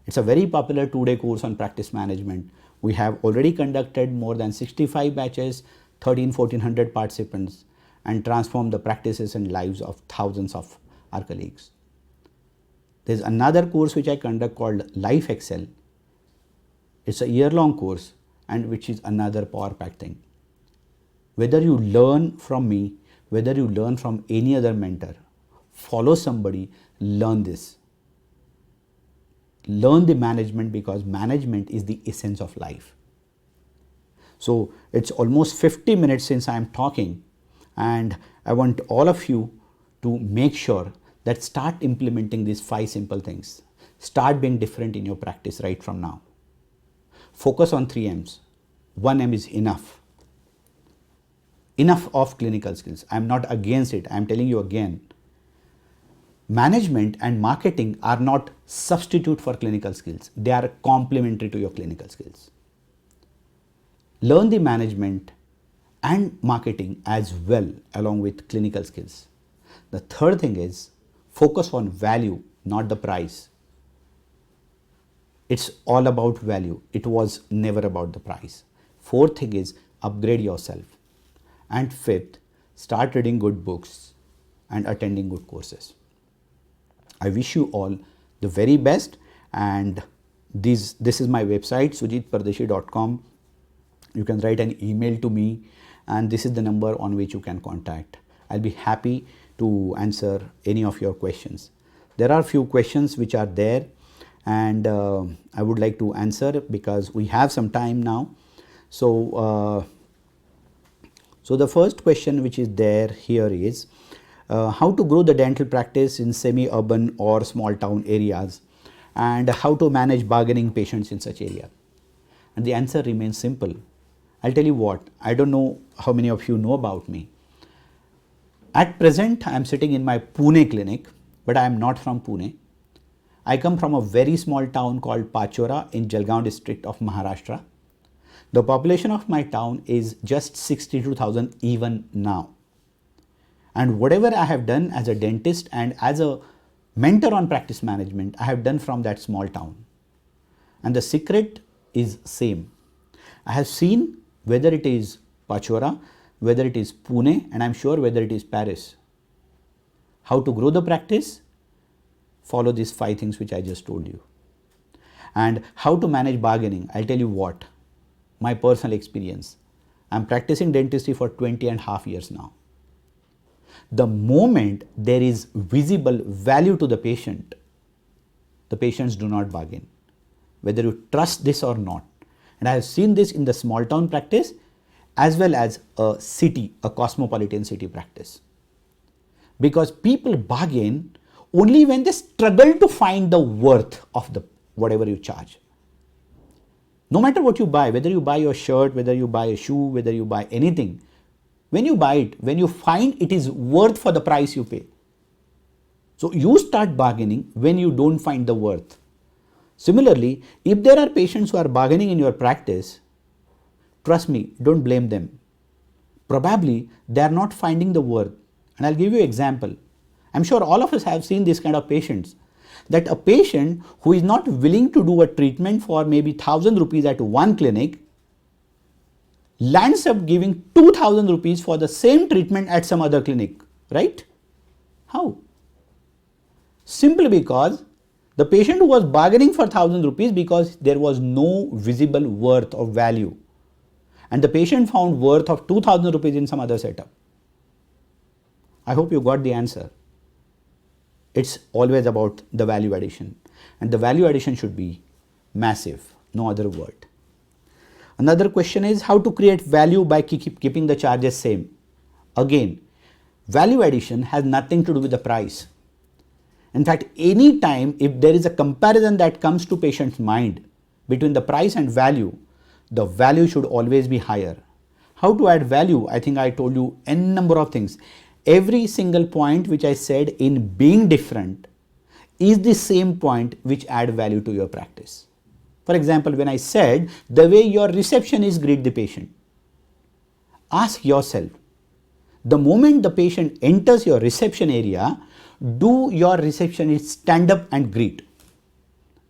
It's a very popular 2-day course on practice management. We have already conducted more than 65 batches, 1,400 participants, and transformed the practices and lives of thousands of our colleagues. There's another course which I conduct called Life Excel. It's a year-long course and which is another power-packed thing. Whether you learn from me, whether you learn from any other mentor, follow somebody, learn this. Learn the management, because management is the essence of life. So it's almost 50 minutes since I am talking, and I want all of you to make sure that start implementing these 5 simple things. Start being different in your practice right from now. Focus on 3 M's. 1 M is enough. Enough of clinical skills. I'm not against it. I'm telling you again. Management and marketing are not substitute for clinical skills. They are complementary to your clinical skills. Learn the management and marketing as well along with clinical skills. The third thing is focus on value, not the price. It's all about value. It was never about the price. Fourth thing is upgrade yourself. And fifth, start reading good books and attending good courses. I wish you all the very best, and this is my website, sujitpardeshi.com. You can write an email to me, and this is the number on which you can contact. I'll be happy to answer any of your questions. There are few questions which are there, and I would like to answer because we have some time now. So the first question which is there here is how to grow the dental practice in semi-urban or small town areas, and how to manage bargaining patients in such area. And the answer remains simple. I'll tell you what, I don't know how many of you know about me. At present, I am sitting in my Pune clinic, but I am not from Pune. I come from a very small town called Pachora in Jalgaon district of Maharashtra. The population of my town is just 62,000 even now. And whatever I have done as a dentist and as a mentor on practice management, I have done from that small town. And the secret is same. I have seen whether it is Pachora, whether it is Pune, and I'm sure whether it is Paris. How to grow the practice? Follow these 5 things which I just told you. And how to manage bargaining? I'll tell you what, my personal experience. I'm practicing dentistry for 20.5 years now. The moment there is visible value to the patient, the patients do not bargain, whether you trust this or not. And I have seen this in the small town practice as well as a city, a cosmopolitan city practice. Because people bargain only when they struggle to find the worth of the whatever you charge. No matter what you buy, whether you buy your shirt, whether you buy a shoe, whether you buy anything, when you buy it, when you find it is worth for the price you pay. So you start bargaining when you don't find the worth. Similarly, if there are patients who are bargaining in your practice, trust me, don't blame them. Probably they are not finding the worth. And I'll give you an example. I'm sure all of us have seen this kind of patients. That a patient who is not willing to do a treatment for maybe 1,000 rupees at one clinic lands up giving 2,000 rupees for the same treatment at some other clinic, right? How? Simply because the patient who was bargaining for 1,000 rupees because there was no visible worth of value, and the patient found worth of 2,000 rupees in some other setup. I hope you got the answer. It's always about the value addition, and the value addition should be massive, no other word. Another question is how to create value by keeping the charges same. Again, value addition has nothing to do with the price. In fact, any time if there is a comparison that comes to patient's mind between the price and value, the value should always be higher. How to add value? I think I told you n number of things. Every single point which I said in being different is the same point which add value to your practice. For example, when I said the way your receptionist greet the patient, ask yourself, the moment the patient enters your reception area, do your receptionist stand up and greet?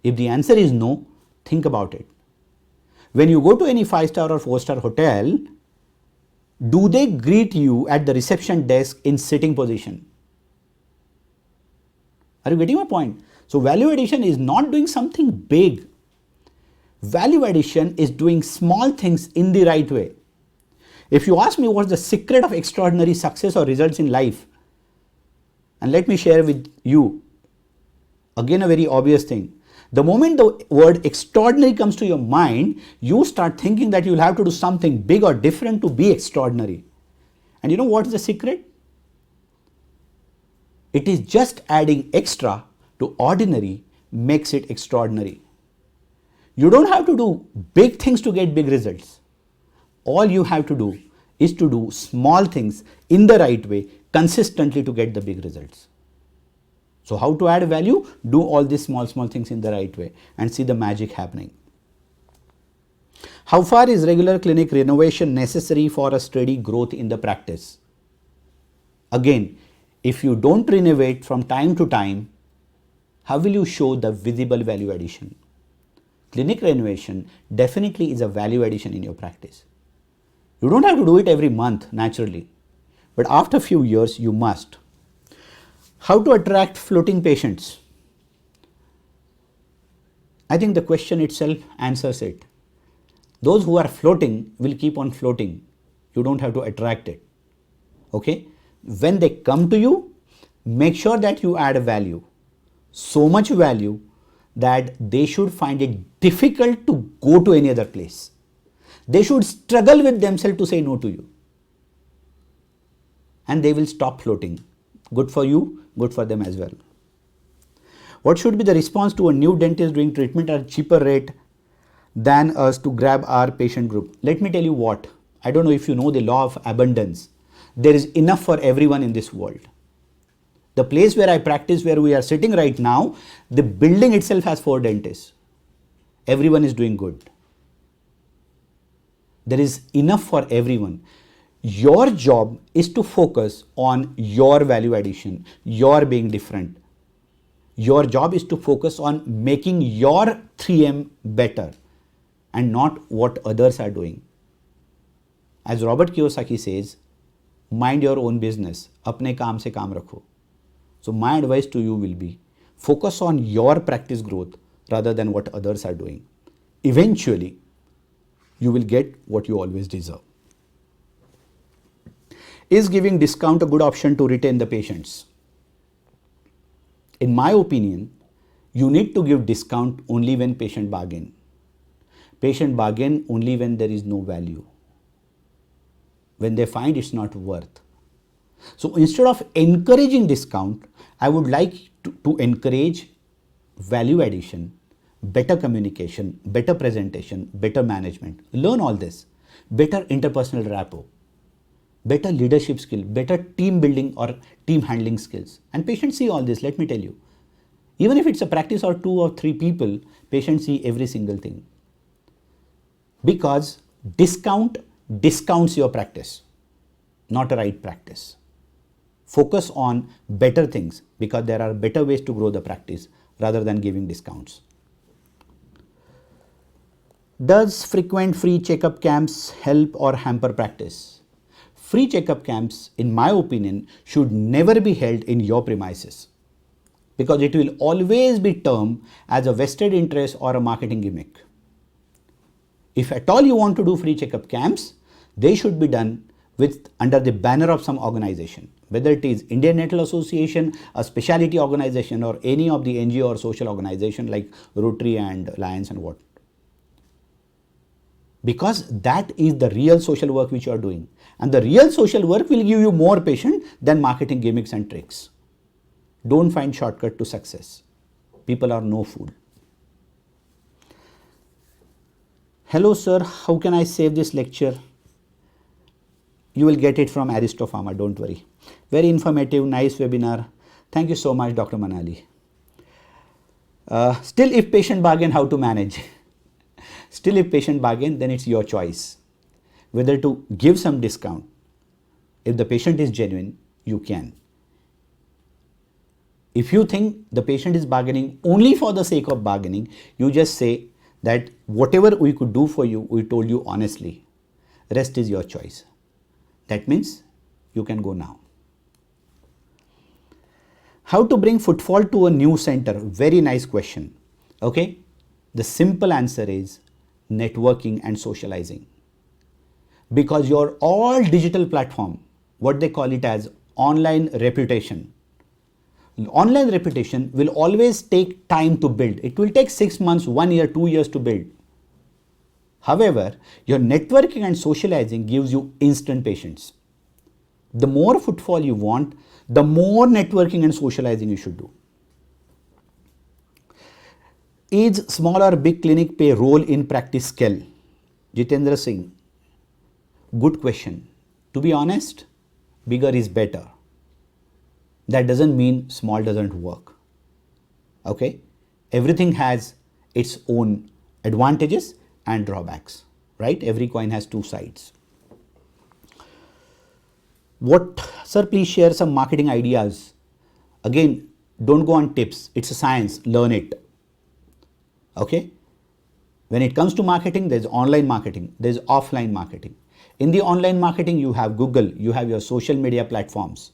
If the answer is no, think about it. When you go to any 5-star or 4-star hotel, do they greet you at the reception desk in sitting position? Are you getting my point? So value addition is not doing something big. Value addition is doing small things in the right way. If you ask me what's the secret of extraordinary success or results in life, and let me share with you, again a very obvious thing. The moment the word extraordinary comes to your mind, you start thinking that you'll have to do something big or different to be extraordinary. And you know what is the secret? It is just adding extra to ordinary makes it extraordinary. You don't have to do big things to get big results. All you have to do is to do small things in the right way consistently to get the big results. So how to add value? Do all these small things in the right way and see the magic happening. How far is regular clinic renovation necessary for a steady growth in the practice? Again, if you don't renovate from time to time, how will you show the visible value addition? Clinic renovation definitely is a value addition in your practice. You don't have to do it every month naturally, but after a few years you must. How to attract floating patients? I think the question itself answers it. Those who are floating will keep on floating. You don't have to attract it. Okay? When they come to you, make sure that you add value. So much value that they should find it difficult to go to any other place. They should struggle with themselves to say no to you. And they will stop floating. Good for you, good for them as well. What should be the response to a new dentist doing treatment at a cheaper rate than us to grab our patient group? Let me tell you what. I don't know if you know the law of abundance. There is enough for everyone in this world. The place where I practice, where we are sitting right now, the building itself has 4 dentists. Everyone is doing good. There is enough for everyone. Your job is to focus on your value addition, your being different. Your job is to focus on making your 3M better and not what others are doing. As Robert Kiyosaki says, mind your own business. Apne kaam se kaam rakho. So my advice to you will be, focus on your practice growth rather than what others are doing. Eventually, you will get what you always deserve. Is giving discount a good option to retain the patients? In my opinion, you need to give discount only when patient bargain. Patient bargain only when there is no value. When they find it's not worth. So instead of encouraging discount, I would like to encourage value addition, better communication, better presentation, better management. Learn all this. Better interpersonal rapport, better leadership skill, better team building or team handling skills. And patients see all this, let me tell you. Even if it's a practice or 2 or 3 people, patients see every single thing. Because discount discounts your practice, not a right practice. Focus on better things because there are better ways to grow the practice rather than giving discounts. Does frequent free checkup camps help or hamper practice? Free checkup camps, in my opinion, should never be held in your premises because it will always be termed as a vested interest or a marketing gimmick. If at all you want to do free checkup camps, they should be done under the banner of some organization, whether it is Indian Dental Association, a specialty organization, or any of the NGO or social organization like Rotary and Lions and what. Because that is the real social work which you are doing. And the real social work will give you more patient than marketing gimmicks and tricks. Don't find shortcut to success. People are no fool. Hello sir, how can I save this lecture? You will get it from Aristopharma, don't worry. Very informative, nice webinar. Thank you so much, Dr. Manali. Still, if patient bargain, how to manage? Still, if patient bargain, then it's your choice. Whether to give some discount. If the patient is genuine, you can. If you think the patient is bargaining only for the sake of bargaining, you just say that whatever we could do for you, we told you honestly. Rest is your choice. That means you can go now. How to bring footfall to a new center? Very nice question. Okay. The simple answer is networking and socializing. Because your all digital platform, what they call it as online reputation. Online reputation will always take time to build. It will take 6 months, 1 year, 2 years to build. However, your networking and socializing gives you instant patients. The more footfall you want, the more networking and socializing you should do. Is small or big clinic play role in practice scale? Jitendra Singh, good question. To be honest, bigger is better. That doesn't mean small doesn't work. Okay, everything has its own advantages and drawbacks, right? Every coin has two sides. Sir, please share some marketing ideas. Again, don't go on tips. It's a science. Learn it. Okay. When it comes to marketing, there's online marketing, there's offline marketing. In the online marketing, you have Google, you have your social media platforms,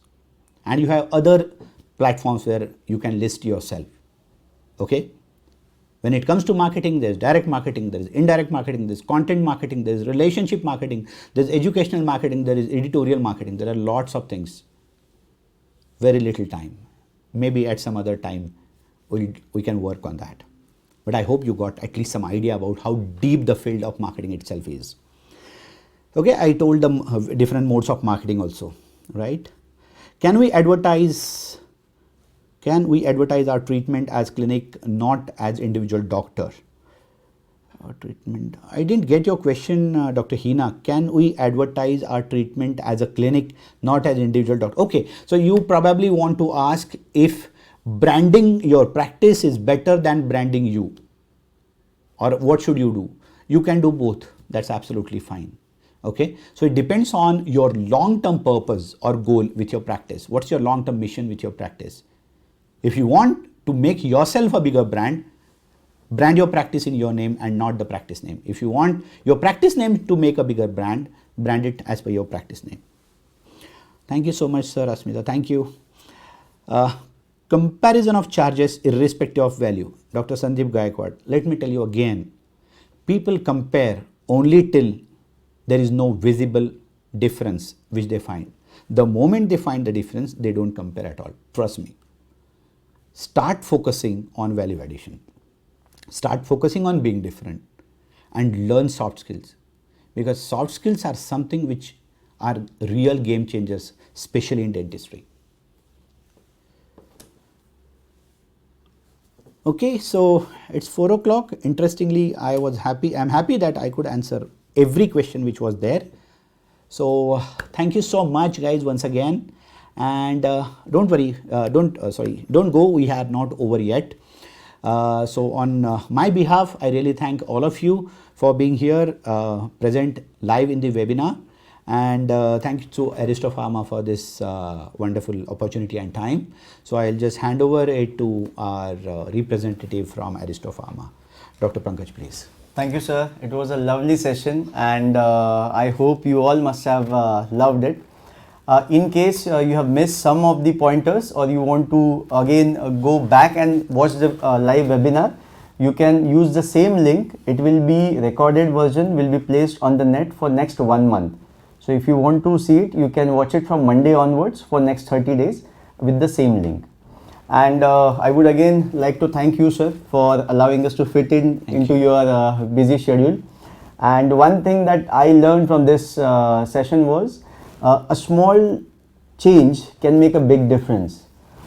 and you have other platforms where you can list yourself. Okay. When it comes to marketing, there's direct marketing, there's indirect marketing, there's content marketing, there's relationship marketing, there's educational marketing, there is editorial marketing. There are lots of things. Very little time. Maybe at some other time we can work on that. But I hope you got at least some idea about how deep the field of marketing itself is. Okay, I told them different modes of marketing also, right? Can we advertise our treatment as clinic, not as individual doctor? Treatment. I didn't get your question, Dr. Hina. Can we advertise our treatment as a clinic, not as individual doctor? Okay, so you probably want to ask if branding your practice is better than branding you, or what should you do? You can do both. That's absolutely fine. Okay, so it depends on your long-term purpose or goal with your practice. What's your long-term mission with your practice? If you want to make yourself a bigger brand, brand your practice in your name and not the practice name. If you want your practice name to make a bigger brand, brand it as per your practice name. Thank you so much, Sir Asmita. Thank you. Comparison of charges irrespective of value. Dr. Sandeep Gaikwad, let me tell you again, people compare only till there is no visible difference which they find. The moment they find the difference, they don't compare at all. Trust me. Start focusing on value addition. Start focusing on being different and learn soft skills, because soft skills are something which are real game changers, especially in dentistry. Okay, so it's 4 o'clock. Interestingly, I'm happy that I could answer every question which was there. So thank you so much, guys, once again. And don't worry, don't go. We are not over yet. So on my behalf, I really thank all of you for being here, present live in the webinar. And thank you to Aristo Pharma for this wonderful opportunity and time. So I'll just hand over it to our representative from Aristo Pharma. Dr. Pankaj, please. Thank you, sir. It was a lovely session, and I hope you all must have loved it. In case you have missed some of the pointers, or you want to again go back and watch the live webinar, you can use the same link. It will be recorded version, will be placed on the net for next 1 month. So if you want to see it, you can watch it from Monday onwards for next 30 days with the same link. And I would again like to thank you, sir, for allowing us to fit into your busy schedule. And one thing that I learned from this session was a small change can make a big difference.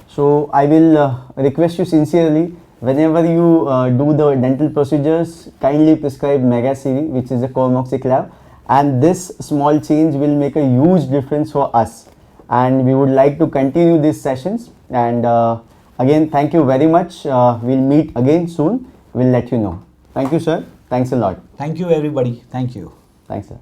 So I will request you sincerely, whenever you do the dental procedures, kindly prescribe Mega CV, which is a Cormoxiclav. And this small change will make a huge difference for us. And we would like to continue these sessions. And again, thank you very much. We'll meet again soon. We'll let you know. Thank you, sir. Thanks a lot. Thank you, everybody. Thank you. Thanks, sir.